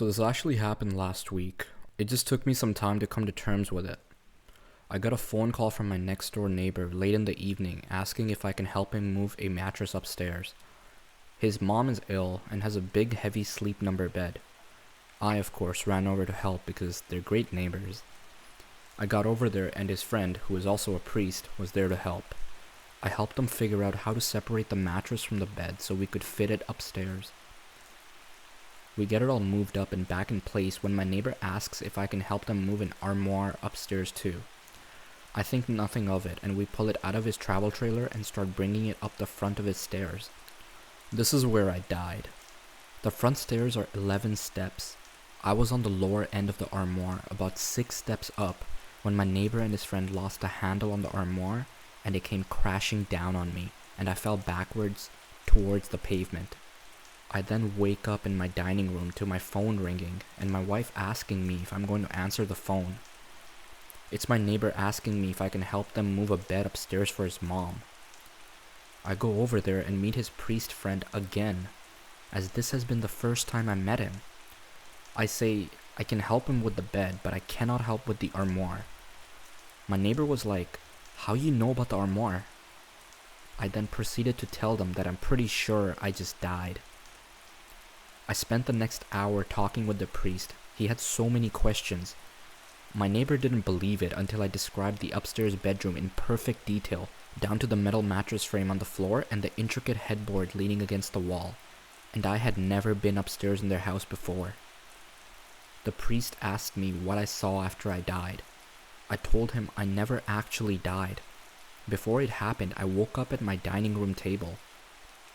So this actually happened last week. It just took me some time to come to terms with it. I got a phone call from my next door neighbor late in the evening asking if I can help him move a mattress upstairs. His mom is ill and has a big heavy sleep number bed. I, of course, ran over to help because they're great neighbors. I got over there and his friend, who is also a priest, was there to help. I helped them figure out how to separate the mattress from the bed so we could fit it upstairs. We get it all moved up and back in place when my neighbor asks if I can help them move an armoire upstairs too. I think nothing of it, and we pull it out of his travel trailer and start bringing it up the front of his stairs. This is where I died. The front stairs are 11 steps. I was on the lower end of the armoire, about 6 steps up, when my neighbor and his friend lost the handle on the armoire, and it came crashing down on me, and I fell backwards towards the pavement. I then wake up in my dining room to my phone ringing and my wife asking me if I'm going to answer the phone. It's my neighbor asking me if I can help them move a bed upstairs for his mom. I go over there and meet his priest friend again, as this has been the first time I met him. I say I can help him with the bed, but I cannot help with the armoire. My neighbor was like, "How you know about the armoire?" I then proceeded to tell them that I'm pretty sure I just died. I spent the next hour talking with the priest. He had so many questions. My neighbor didn't believe it until I described the upstairs bedroom in perfect detail, down to the metal mattress frame on the floor and the intricate headboard leaning against the wall, and I had never been upstairs in their house before. The priest asked me what I saw after I died. I told him I never actually died. Before it happened, I woke up at my dining room table.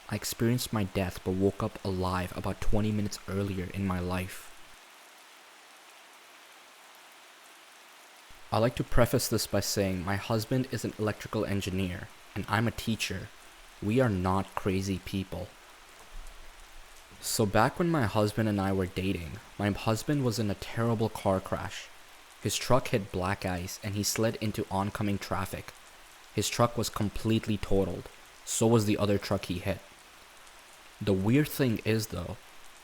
I experienced my death but woke up alive about 20 minutes earlier in my life. I like to preface this by saying my husband is an electrical engineer and I'm a teacher. We are not crazy people. So back when my husband and I were dating, my husband was in a terrible car crash. His truck hit black ice and he slid into oncoming traffic. His truck was completely totaled. So was the other truck he hit. The weird thing is though,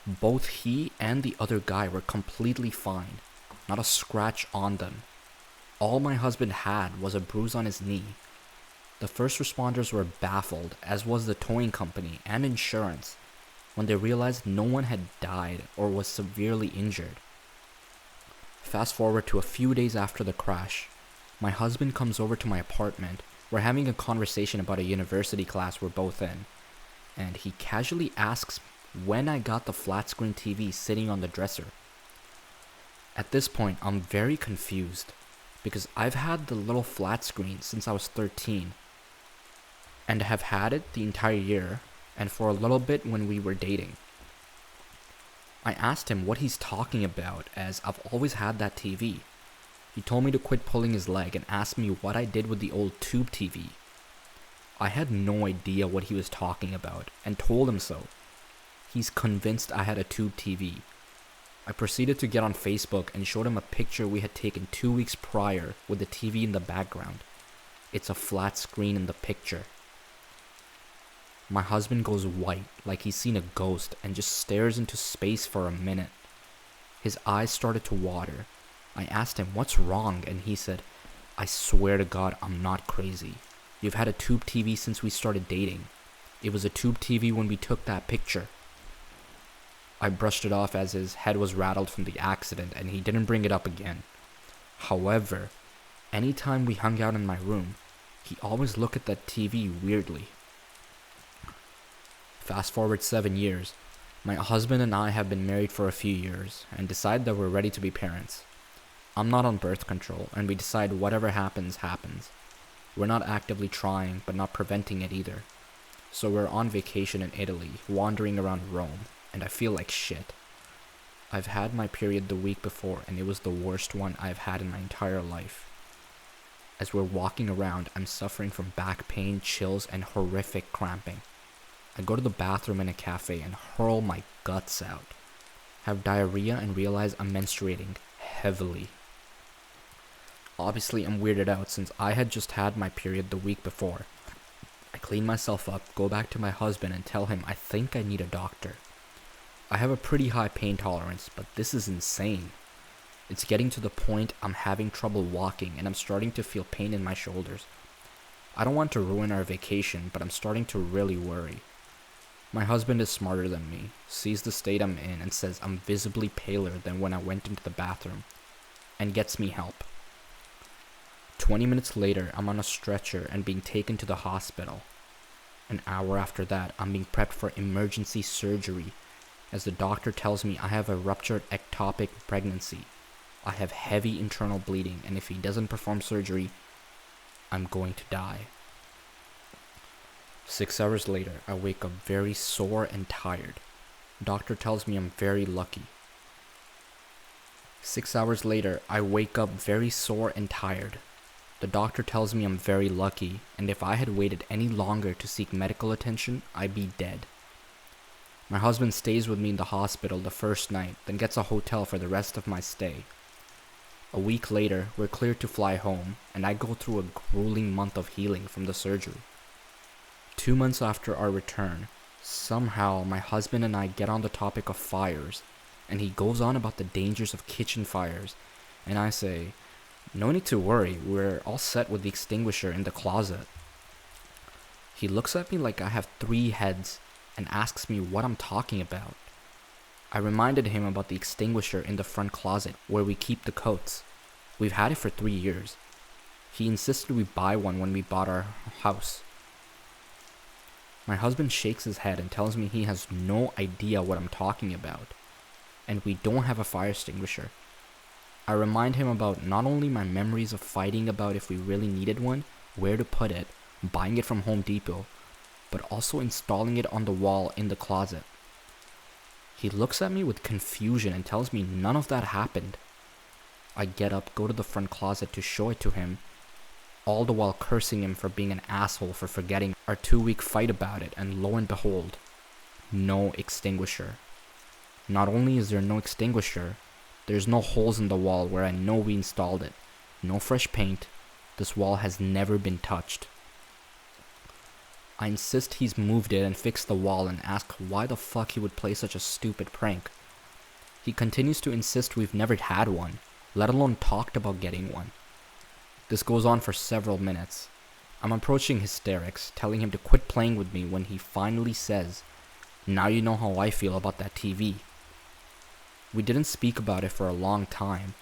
both he and the other guy were completely fine. Not a scratch on them. All my husband had was a bruise on his knee. The first responders were baffled, as was the towing company and insurance, when they realized no one had died or was severely injured. Fast forward to a few days after the crash. My husband comes over to my apartment. We're having a conversation about a university class we're both in, and he casually asks when I got the flat screen TV sitting on the dresser. At this point, I'm very confused, because I've had the little flat screen since I was 13, and have had it the entire year, and for a little bit when we were dating. I asked him what he's talking about, as I've always had that TV. He told me to quit pulling his leg and asked me what I did with the old tube TV. I had no idea what he was talking about, and told him so. He's convinced I had a tube TV. I proceeded to get on Facebook and showed him a picture we had taken 2 weeks prior with the TV in the background. It's a flat screen in the picture. My husband goes white, like he's seen a ghost, and just stares into space for a minute. His eyes started to water. I asked him, "What's wrong?" And he said, "I swear to God, I'm not crazy. You've had a tube TV since we started dating. It was a tube TV when we took that picture." I brushed it off as his head was rattled from the accident and he didn't bring it up again. However, anytime we hung out in my room, he always looked at that TV weirdly. Fast forward 7 years, my husband and I have been married for a few years and decide that we're ready to be parents. I'm not on birth control and we decide whatever happens, happens. We're not actively trying but not preventing it either. So we're on vacation in Italy, wandering around Rome, and I feel like shit. I've had my period the week before and it was the worst one I've had in my entire life. As we're walking around, I'm suffering from back pain, chills, and horrific cramping. I go to the bathroom in a cafe and hurl my guts out. Have diarrhea and realize I'm menstruating heavily. Obviously, I'm weirded out since I had just had my period the week before. I clean myself up, go back to my husband and tell him I think I need a doctor. I have a pretty high pain tolerance, but this is insane. It's getting to the point I'm having trouble walking and I'm starting to feel pain in my shoulders. I don't want to ruin our vacation, but I'm starting to really worry. My husband is smarter than me, sees the state I'm in and says I'm visibly paler than when I went into the bathroom, and gets me help. 20 minutes later, I'm on a stretcher and being taken to the hospital. An hour after that, I'm being prepped for emergency surgery, as the doctor tells me I have a ruptured ectopic pregnancy. I have heavy internal bleeding, and if he doesn't perform surgery, I'm going to die. 6 hours later, I wake up very sore and tired. Doctor tells me I'm very lucky. 6 hours later, I wake up very sore and tired. The doctor tells me I'm very lucky, and if I had waited any longer to seek medical attention, I'd be dead. My husband stays with me in the hospital the first night, then gets a hotel for the rest of my stay. A week later, we're cleared to fly home, and I go through a grueling month of healing from the surgery. 2 months after our return, somehow my husband and I get on the topic of fires, and he goes on about the dangers of kitchen fires, and I say, "No need to worry, we're all set with the extinguisher in the closet." He looks at me like I have 3 heads and asks me what I'm talking about. I reminded him about the extinguisher in the front closet where we keep the coats. We've had it for 3 years. He insisted we buy one when we bought our house. My husband shakes his head and tells me he has no idea what I'm talking about, and we don't have a fire extinguisher. I remind him about not only my memories of fighting about if we really needed one, where to put it, buying it from Home Depot, but also installing it on the wall in the closet. He looks at me with confusion and tells me none of that happened. I get up, go to the front closet to show it to him, all the while cursing him for being an asshole for forgetting our 2-week fight about it, and lo and behold, no extinguisher. Not only is there no extinguisher, there's no holes in the wall where I know we installed it. No fresh paint. This wall has never been touched. I insist he's moved it and fixed the wall and ask why the fuck he would play such a stupid prank. He continues to insist we've never had one, let alone talked about getting one. This goes on for several minutes. I'm approaching hysterics, telling him to quit playing with me when he finally says, "Now you know how I feel about that TV." We didn't speak about it for a long time.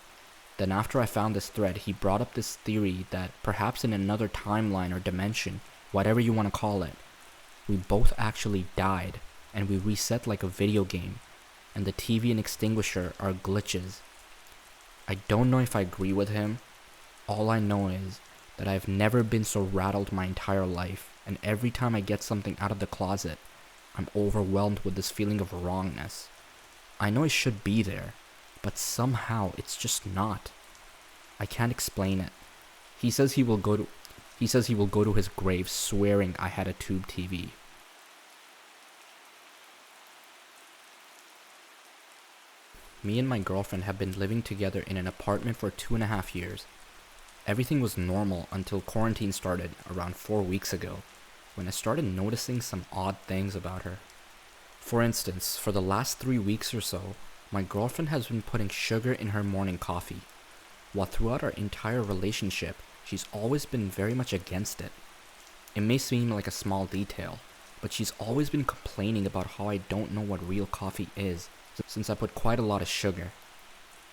Then after I found this thread, he brought up this theory that perhaps in another timeline or dimension, whatever you want to call it, we both actually died and we reset like a video game, and the TV and extinguisher are glitches. I don't know if I agree with him. All I know is that I've never been so rattled my entire life, and every time I get something out of the closet, I'm overwhelmed with this feeling of wrongness. I know it should be there, but somehow it's just not. I can't explain it. He says he will go to his grave swearing I had a tube TV. Me and my girlfriend have been living together in an apartment for 2.5 years. Everything was normal until quarantine started around 4 weeks ago, when I started noticing some odd things about her. For instance, for the last 3 weeks or so, my girlfriend has been putting sugar in her morning coffee, while throughout our entire relationship, she's always been very much against it. It may seem like a small detail, but she's always been complaining about how I don't know what real coffee is, since I put quite a lot of sugar.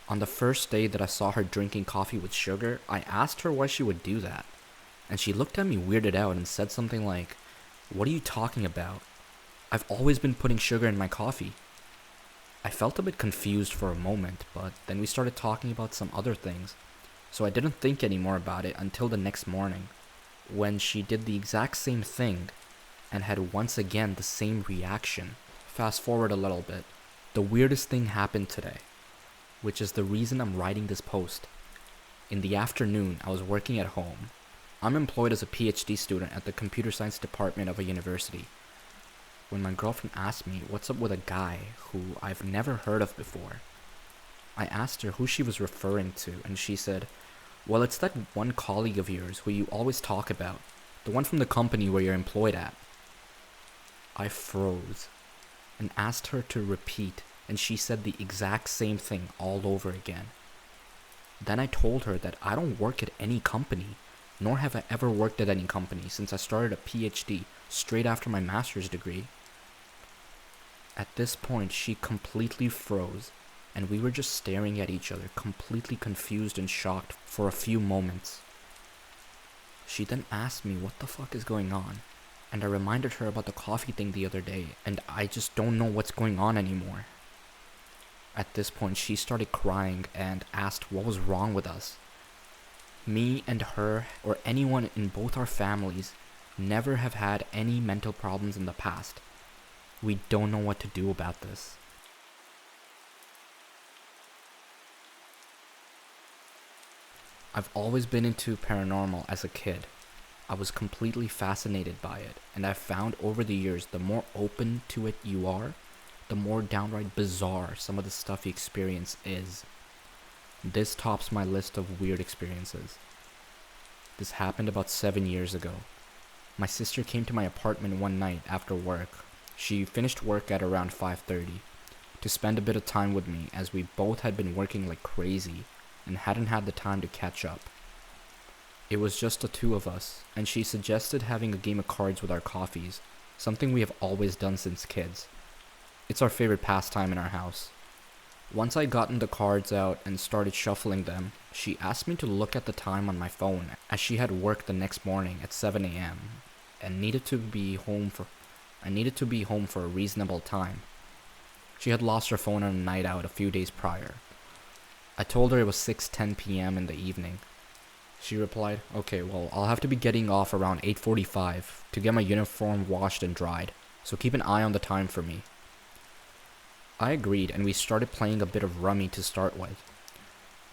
On the first day that I saw her drinking coffee with sugar, I asked her why she would do that, and she looked at me weirded out and said something like, "What are you talking about? I've always been putting sugar in my coffee." I felt a bit confused for a moment, but then we started talking about some other things, so I didn't think any more about it until the next morning, when she did the exact same thing and had once again the same reaction. Fast forward a little bit. The weirdest thing happened today, which is the reason I'm writing this post. In the afternoon, I was working at home. I'm employed as a PhD student at the computer science department of a university, when my girlfriend asked me what's up with a guy who I've never heard of before. I asked her who she was referring to, and she said, "Well, it's that one colleague of yours who you always talk about, the one from the company where you're employed at." I froze. and asked her to repeat, and she said the exact same thing all over again. Then I told her that I don't work at any company, nor have I ever worked at any company since I started a PhD straight after my master's degree. At this point, she completely froze, and we were just staring at each other, completely confused and shocked for a few moments. She then asked me what the fuck is going on, and I reminded her about the coffee thing the other day, and I just don't know what's going on anymore. At this point, she started crying and asked what was wrong with us. Me and her, or anyone in both our families, never have had any mental problems in the past. We don't know what to do about this. I've always been into paranormal as a kid. I was completely fascinated by it, and I've found over the years the more open to it you are, the more downright bizarre some of the stuff you experience is. This tops my list of weird experiences. This happened about 7 years ago. My sister came to my apartment one night after work. She finished work at around 5:30 to spend a bit of time with me, as we both had been working like crazy and hadn't had the time to catch up. It was just the two of us, and she suggested having a game of cards with our coffees, something we have always done since kids. It's our favorite pastime in our house. Once I gotten the cards out and started shuffling them, she asked me to look at the time on my phone, as she had work the next morning at 7 a.m. and needed to be home for a reasonable time. She had lost her phone on a night out a few days prior. I told her it was 6:10 p.m. in the evening. She replied, "Okay, well, I'll have to be getting off around 8:45 to get my uniform washed and dried, so keep an eye on the time for me." I agreed, and we started playing a bit of rummy to start with.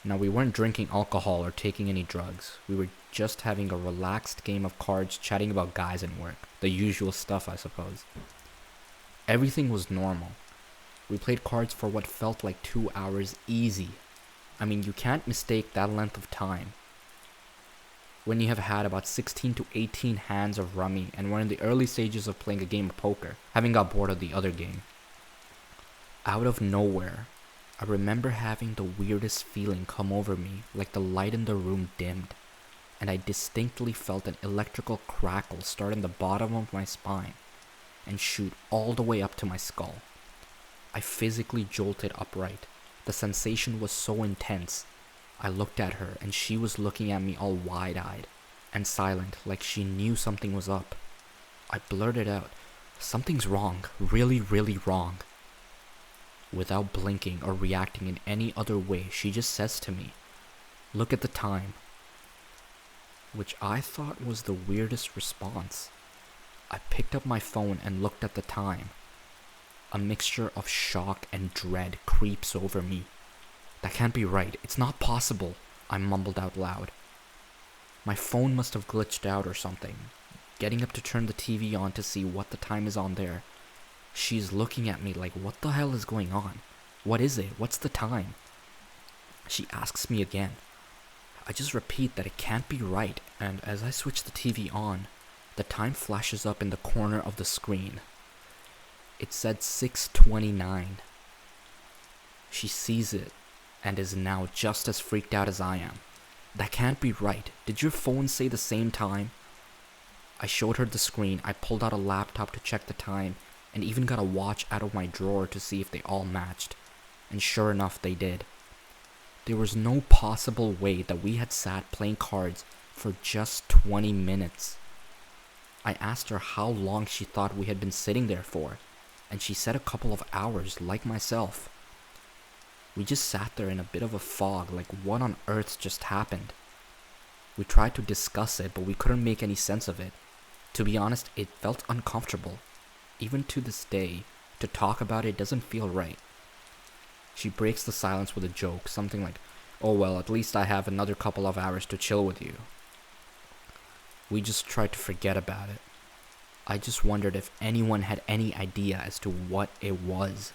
Now, we weren't drinking alcohol or taking any drugs. We were just having a relaxed game of cards, chatting about guys and work. The usual stuff, I suppose. Everything was normal. We played cards for what felt like 2 hours easy. I mean, you can't mistake that length of time when you have had about 16 to 18 hands of rummy and were in the early stages of playing a game of poker, having got bored of the other game. Out of nowhere, I remember having the weirdest feeling come over me, like the light in the room dimmed, and I distinctly felt an electrical crackle start in the bottom of my spine and shoot all the way up to my skull. I physically jolted upright. The sensation was so intense. I looked at her, and she was looking at me all wide-eyed and silent, like she knew something was up. I blurted out, "Something's wrong, really, really wrong." Without blinking or reacting in any other way, she just says to me, "Look at the time," which I thought was the weirdest response. I picked up my phone and looked at the time. A mixture of shock and dread creeps over me. "That can't be right. It's not possible," I mumbled out loud. My phone must have glitched out or something. Getting up to turn the TV on to see what the time is on there, she's looking at me like, "What the hell is going on? What is it? What's the time?" She asks me again. I just repeat that it can't be right, and as I switch the TV on, the time flashes up in the corner of the screen. It said 6:29. She sees it and is now just as freaked out as I am. "That can't be right. Did your phone say the same time?" I showed her the screen. I pulled out a laptop to check the time and even got a watch out of my drawer to see if they all matched. And sure enough, they did. There was no possible way that we had sat playing cards for just 20 minutes. I asked her how long she thought we had been sitting there for, and she said a couple of hours, like myself. We just sat there in a bit of a fog, like what on earth just happened? We tried to discuss it, but we couldn't make any sense of it. To be honest, it felt uncomfortable. Even to this day, to talk about it doesn't feel right. She breaks the silence with a joke, something like, "Oh well, at least I have another couple of hours to chill with you." We just tried to forget about it. I just wondered if anyone had any idea as to what it was.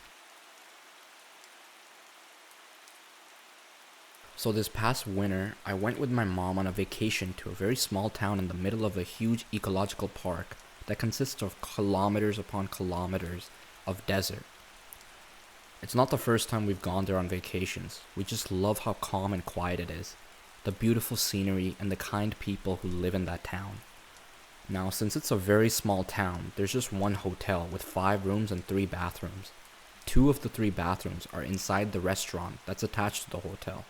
So this past winter, I went with my mom on a vacation to a very small town in the middle of a huge ecological park that consists of kilometers upon kilometers of desert. It's not the first time we've gone there on vacations. We just love how calm and quiet it is, the beautiful scenery, and the kind people who live in that town. Now, since it's a very small town, there's just one hotel with 5 rooms and 3 bathrooms. 2 of the 3 bathrooms are inside the restaurant that's attached to the hotel,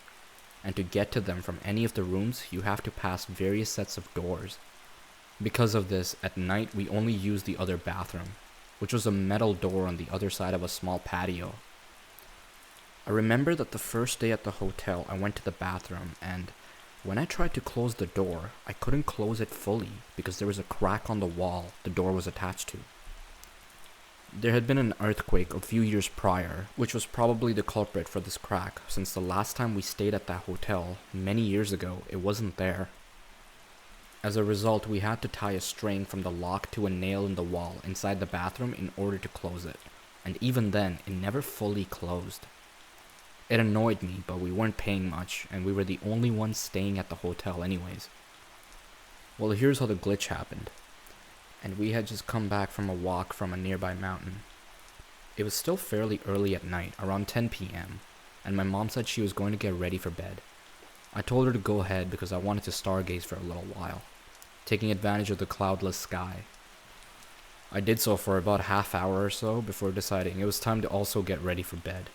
and to get to them from any of the rooms, you have to pass various sets of doors. Because of this, at night we only use the other bathroom, which was a metal door on the other side of a small patio. I remember that the first day at the hotel I went to the bathroom, and when I tried to close the door, I couldn't close it fully because there was a crack on the wall the door was attached to. There had been an earthquake a few years prior, which was probably the culprit for this crack, since the last time we stayed at that hotel, many years ago, it wasn't there. As a result, we had to tie a string from the lock to a nail in the wall inside the bathroom in order to close it, and even then, it never fully closed. It annoyed me, but we weren't paying much, and we were the only ones staying at the hotel anyways. Well, here's how the glitch happened. And we had just come back from a walk from a nearby mountain. It was still fairly early at night, around 10 p.m., and my mom said she was going to get ready for bed. I told her to go ahead because I wanted to stargaze for a little while, taking advantage of the cloudless sky. I did so for about half hour or so before deciding it was time to also get ready for bed.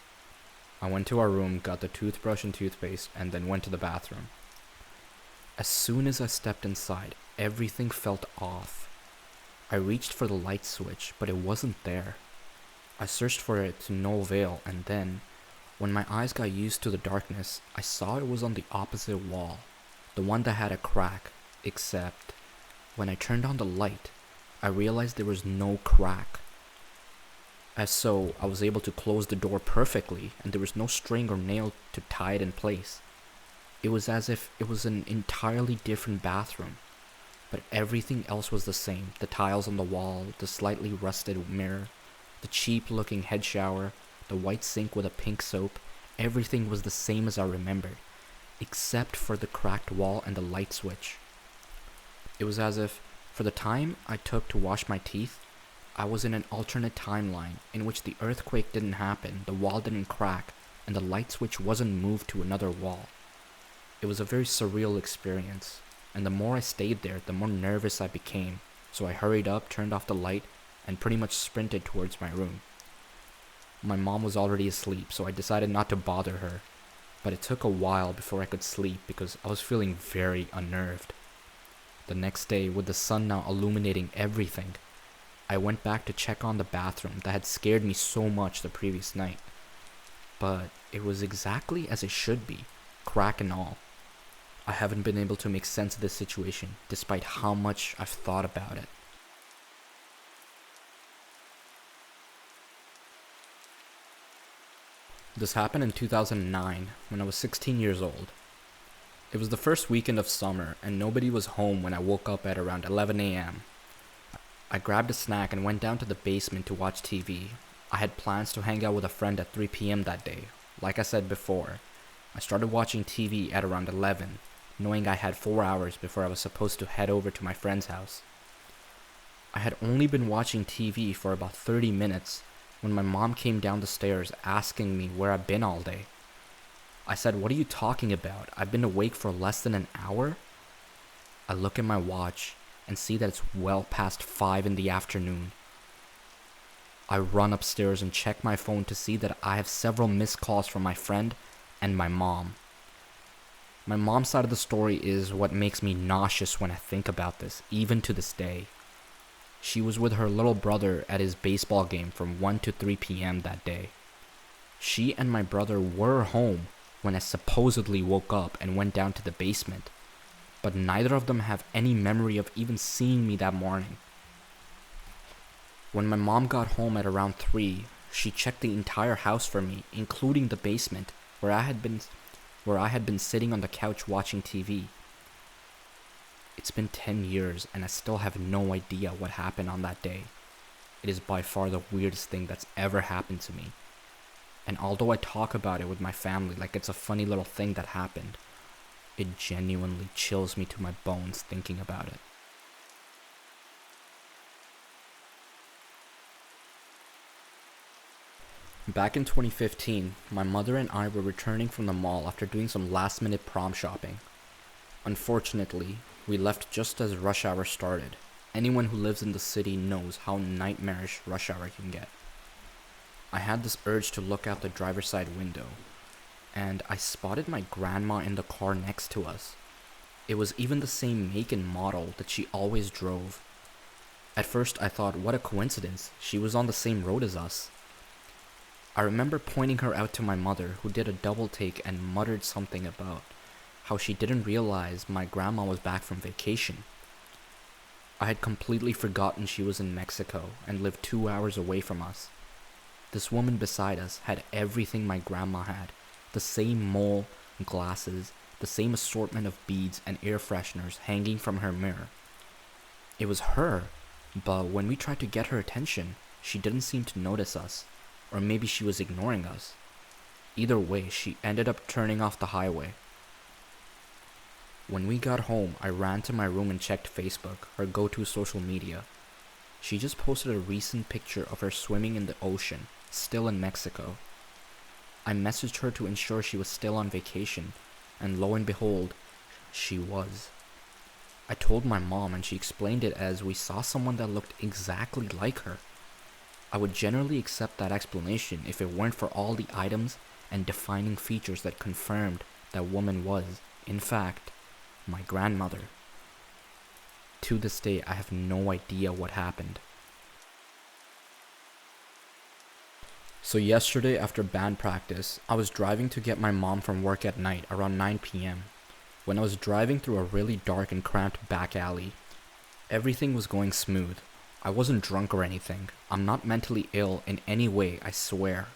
I went to our room, got the toothbrush and toothpaste, and then went to the bathroom. As soon as I stepped inside, everything felt off. I reached for the light switch, but it wasn't there. I searched for it to no avail, and then, when my eyes got used to the darkness, I saw it was on the opposite wall, the one that had a crack, except when I turned on the light, I realized there was no crack. As so, I was able to close the door perfectly, and there was no string or nail to tie it in place. It was as if it was an entirely different bathroom, but everything else was the same. The tiles on the wall, the slightly rusted mirror, the cheap-looking head shower, the white sink with a pink soap, everything was the same as I remembered, except for the cracked wall and the light switch. It was as if, for the time I took to wash my teeth, I was in an alternate timeline in which the earthquake didn't happen, the wall didn't crack, and the light switch wasn't moved to another wall. It was a very surreal experience, and the more I stayed there, the more nervous I became, so I hurried up, turned off the light, and pretty much sprinted towards my room. My mom was already asleep, so I decided not to bother her, but it took a while before I could sleep because I was feeling very unnerved. The next day, with the sun now illuminating everything, I went back to check on the bathroom that had scared me so much the previous night. But it was exactly as it should be, crack and all. I haven't been able to make sense of this situation, despite how much I've thought about it. This happened in 2009, when I was 16 years old. It was the first weekend of summer, and nobody was home when I woke up at around 11 a.m. I grabbed a snack and went down to the basement to watch TV. I had plans to hang out with a friend at 3 p.m. that day. Like I said before, I started watching TV at around 11, knowing I had 4 hours before I was supposed to head over to my friend's house. I had only been watching TV for about 30 minutes when my mom came down the stairs asking me where I'd been all day. I said, "What are you talking about? I've been awake for less than an hour?" I look at my watch and see that it's well past 5 in the afternoon. I run upstairs and check my phone to see that I have several missed calls from my friend and my mom. My mom's side of the story is what makes me nauseous when I think about this, even to this day. She was with her little brother at his baseball game from 1 to 3 p.m. that day. She and my brother were home when I supposedly woke up and went down to the basement, but neither of them have any memory of even seeing me that morning. When my mom got home at around 3, she checked the entire house for me, including the basement, where I had been sitting on the couch watching TV. It's been 10 years and I still have no idea what happened on that day. It is by far the weirdest thing that's ever happened to me. And although I talk about it with my family like it's a funny little thing that happened, it genuinely chills me to my bones thinking about it. Back in 2015, my mother and I were returning from the mall after doing some last-minute prom shopping. Unfortunately, we left just as rush hour started. Anyone who lives in the city knows how nightmarish rush hour can get. I had this urge to look out the driver's side window, and I spotted my grandma in the car next to us. It was even the same make and model that she always drove. At first I thought, what a coincidence, she was on the same road as us. I remember pointing her out to my mother, who did a double take and muttered something about how she didn't realize my grandma was back from vacation. I had completely forgotten she was in Mexico and lived 2 hours away from us. This woman beside us had everything my grandma had, the same mole, glasses, the same assortment of beads and air fresheners hanging from her mirror. It was her, but when we tried to get her attention, she didn't seem to notice us, or maybe she was ignoring us. Either way, she ended up turning off the highway. When we got home, I ran to my room and checked Facebook, her go-to social media. She just posted a recent picture of her swimming in the ocean, still in Mexico. I messaged her to ensure she was still on vacation, and lo and behold, she was. I told my mom and she explained it as we saw someone that looked exactly like her. I would generally accept that explanation if it weren't for all the items and defining features that confirmed that woman was, in fact, my grandmother. To this day, I have no idea what happened. So yesterday after band practice, I was driving to get my mom from work at night around 9 p.m. When I was driving through a really dark and cramped back alley, everything was going smooth. I wasn't drunk or anything. I'm not mentally ill in any way, I swear.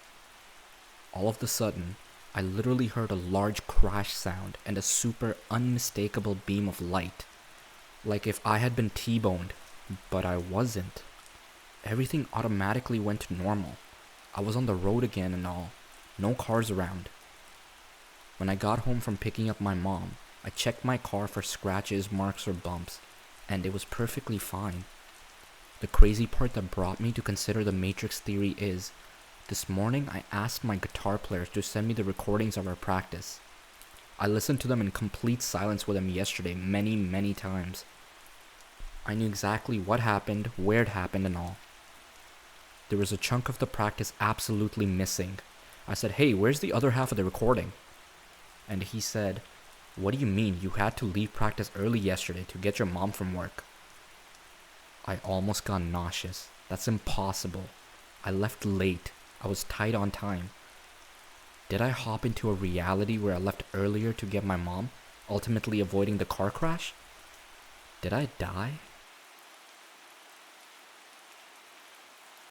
All of a sudden, I literally heard a large crash sound and a super unmistakable beam of light. Like if I had been T-boned, but I wasn't. Everything automatically went to normal. I was on the road again and all. No cars around. When I got home from picking up my mom, I checked my car for scratches, marks, or bumps, and it was perfectly fine. The crazy part that brought me to consider the Matrix theory is, this morning I asked my guitar players to send me the recordings of our practice. I listened to them in complete silence with them yesterday many times. I knew exactly what happened, where it happened, and all. There was a chunk of the practice absolutely missing. I said, hey, where's the other half of the recording? And he said, what do you mean? You had to leave practice early yesterday to get your mom from work. I almost got nauseous. That's impossible. I left late. I was tight on time. Did I hop into a reality where I left earlier to get my mom, ultimately avoiding the car crash? Did I die?